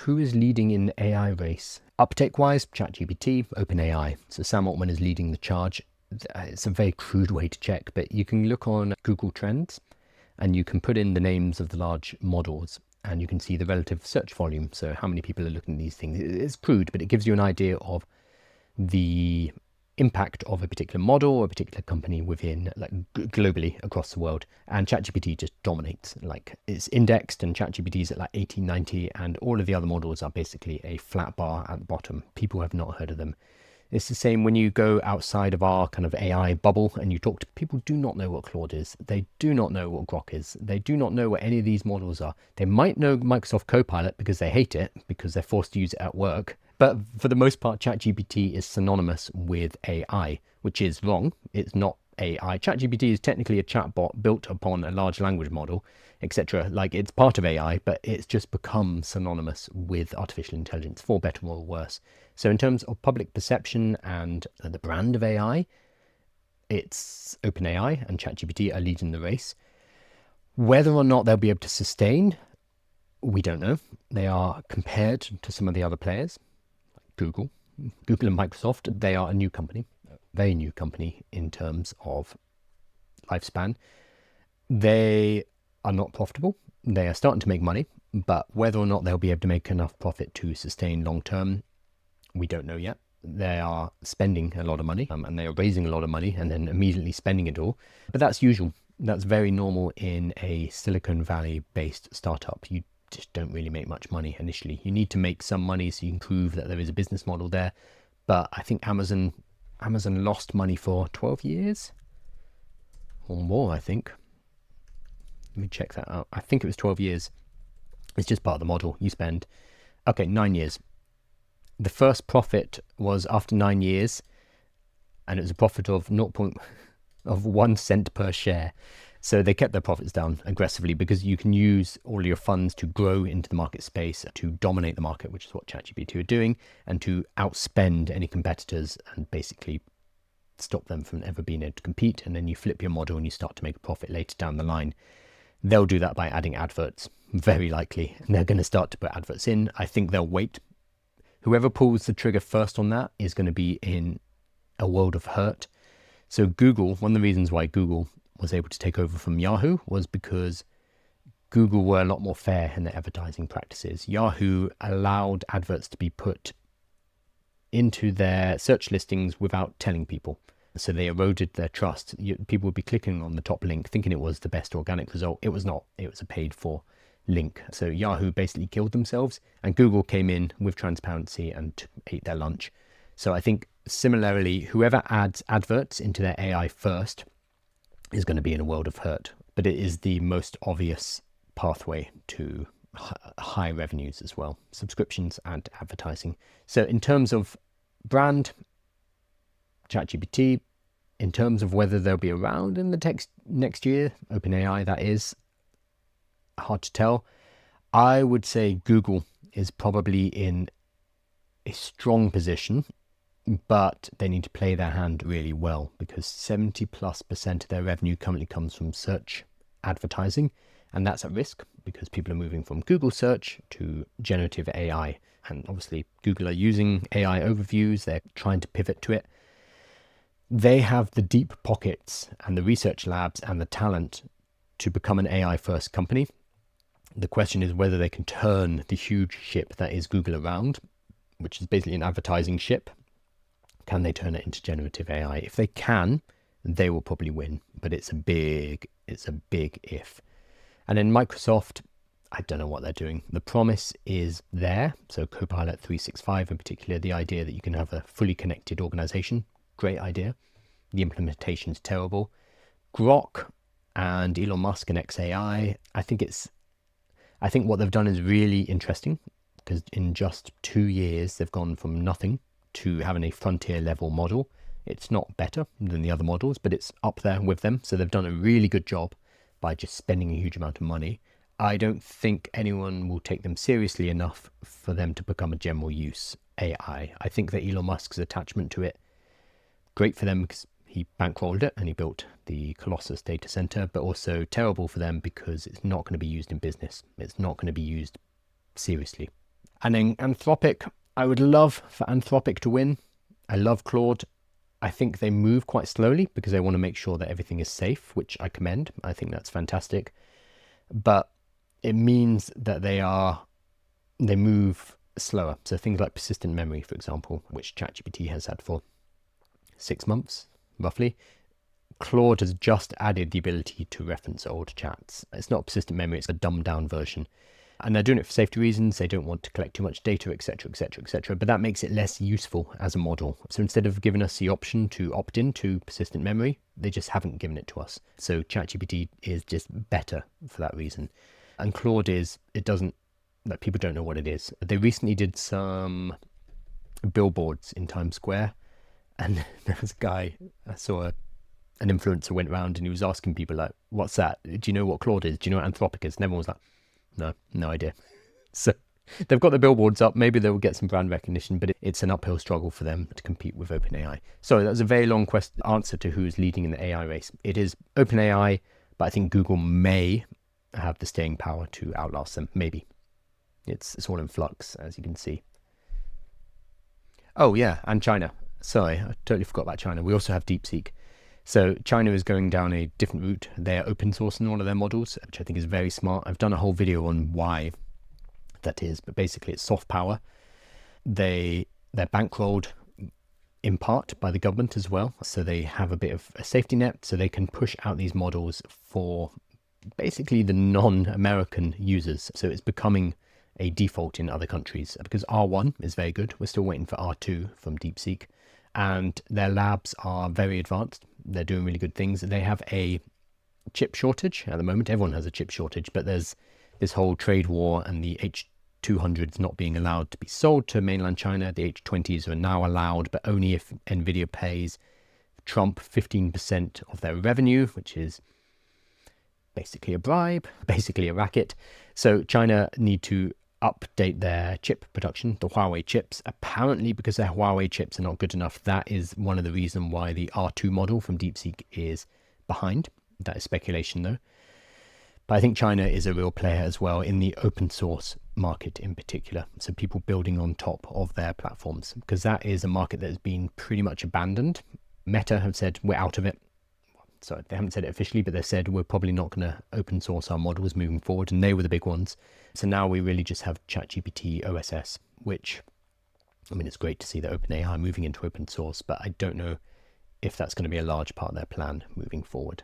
Who is leading in the AI race? Uptake-wise, ChatGPT, OpenAI. So Sam Altman is leading the charge. It's a very crude way to check, but you can look on Google Trends and you can put in the names of the large models and you can see the relative search volume. So how many people are looking at these things. It's crude, but it gives you an idea of the impact of a particular model or a particular company within, like, globally across the world. And ChatGPT just dominates. Like, it's indexed and ChatGPT is at like 80, 90, and all of the other models are basically a flat bar at the bottom. People have not heard of them. It's the same when you go outside of our kind of AI bubble and you talk to people, do not know what Claude is. They do not know what Grok is. They do not know what any of these models are. They might know Microsoft Copilot because they hate it, because they're forced to use it at work. But for the most part, ChatGPT is synonymous with AI, which is wrong. It's not AI. ChatGPT is technically a chatbot built upon a large language model, etc. Like, it's part of AI, but it's just become synonymous with artificial intelligence, for better or worse. So in terms of public perception and the brand of AI, it's OpenAI and ChatGPT are leading the race. Whether or not they'll be able to sustain, we don't know. They are compared to some of the other players. Google and Microsoft, they are a new company, a very new company in terms of lifespan. They are not profitable. They are starting to make money, but whether or not they'll be able to make enough profit to sustain long term, we don't know yet. They are spending a lot of money and they are raising a lot of money and then immediately spending it all. But that's usual. That's very normal in a Silicon Valley based startup. You just don't really make much money initially. You need to make some money so you can prove that there is a business model there. But I think Amazon lost money for 12 years or more, I think. Let me check that out. I think it was 12 years. It's just part of the model. You spend, 9 years. The first profit was after 9 years, and it was a profit of 1 cent per share. So they kept their profits down aggressively because you can use all your funds to grow into the market space, to dominate the market, which is what ChatGPT are doing, and to outspend any competitors and basically stop them from ever being able to compete. And then you flip your model and you start to make a profit later down the line. They'll do that by adding adverts, very likely. And they're going to start to put adverts in. I think they'll wait. Whoever pulls the trigger first on that is going to be in a world of hurt. So Google, one of the reasons why Google was able to take over from Yahoo was because Google were a lot more fair in their advertising practices. Yahoo allowed adverts to be put into their search listings without telling people. So they eroded their trust. People would be clicking on the top link thinking it was the best organic result. It was not. It was a paid for link. So Yahoo basically killed themselves, and Google came in with transparency and ate their lunch. So I think similarly, whoever adds adverts into their AI first is going to be in a world of hurt, but it is the most obvious pathway to high revenues as well, subscriptions and advertising. So in terms of brand, ChatGPT. In terms of whether they'll be around in the next year, OpenAI, that is hard to tell. I would say Google is probably in a strong position, but they need to play their hand really well because 70+% of their revenue currently comes from search advertising, and that's at risk because people are moving from Google search to generative AI. And obviously Google are using AI overviews. They're trying to pivot to it. They have the deep pockets and the research labs and the talent to become an AI first company. The question is whether they can turn the huge ship that is Google around, which is basically an advertising ship. Can they turn it into generative AI? If they can, they will probably win, but it's a big if. And then Microsoft, I don't know what they're doing. The promise is there. So Copilot 365 in particular, the idea that you can have a fully connected organization, great idea. The implementation's terrible. Grok and Elon Musk and XAI, I think what they've done is really interesting because in just 2 years, they've gone from nothing to having a frontier level model. It's not better than the other models, but it's up there with them. So they've done a really good job by just spending a huge amount of money. I don't think anyone will take them seriously enough for them to become a general use AI. I think that Elon Musk's attachment to it, great for them because he bankrolled it and he built the Colossus data center, but also terrible for them because it's not going to be used in business. It's not going to be used seriously And then Anthropic, I would love for Anthropic to win. I love Claude. I think they move quite slowly because they want to make sure that everything is safe, which I commend. I think that's fantastic. But it means that they move slower. So things like persistent memory, for example, which ChatGPT has had for 6 months, roughly. Claude has just added the ability to reference old chats. It's not persistent memory, it's a dumbed down version. And they're doing it for safety reasons. They don't want to collect too much data, etc., etc., etc. But that makes it less useful as a model. So instead of giving us the option to opt into persistent memory, they just haven't given it to us. So ChatGPT is just better for that reason. And Claude like, people don't know what it is. They recently did some billboards in Times Square, and there was a guy, I saw an influencer went around and he was asking people like, what's that? Do you know what Claude is? Do you know what Anthropic is? And everyone was like, no idea. So they've got the billboards up. Maybe they'll get some brand recognition, but it's an uphill struggle for them to compete with OpenAI. So that was a very long answer to who's leading in the AI race. It is OpenAI, but I think Google may have the staying power to outlast them. Maybe. It's all in flux, as you can see. Oh yeah, and China. Sorry, I totally forgot about China. We also have DeepSeek. So China is going down a different route. They're open sourcing all of their models, which I think is very smart. I've done a whole video on why that is, but basically it's soft power. They're bankrolled in part by the government as well. So they have a bit of a safety net, so they can push out these models for basically the non-American users. So it's becoming a default in other countries because R1 is very good. We're still waiting for R2 from DeepSeek, and their labs are very advanced. They're doing really good things. They have a chip shortage at the moment. Everyone has a chip shortage, but there's this whole trade war, and the H200s not being allowed to be sold to mainland China. The H20s are now allowed, but only if Nvidia pays Trump 15% of their revenue, which is basically a bribe, basically a racket. So China need to update their chip production, the Huawei chips. Apparently, because their Huawei chips are not good enough, that is one of the reasons why the R2 model from DeepSeek is behind. That is speculation though. But I think China is a real player as well in the open source market in particular. So people building on top of their platforms, because that is a market that has been pretty much abandoned. Meta have said we're out of it. So they haven't said it officially, but they've said we're probably not going to open source our models moving forward, and they were the big ones. So now we really just have ChatGPT OSS, which, I mean, it's great to see that OpenAI moving into open source, but I don't know if that's going to be a large part of their plan moving forward.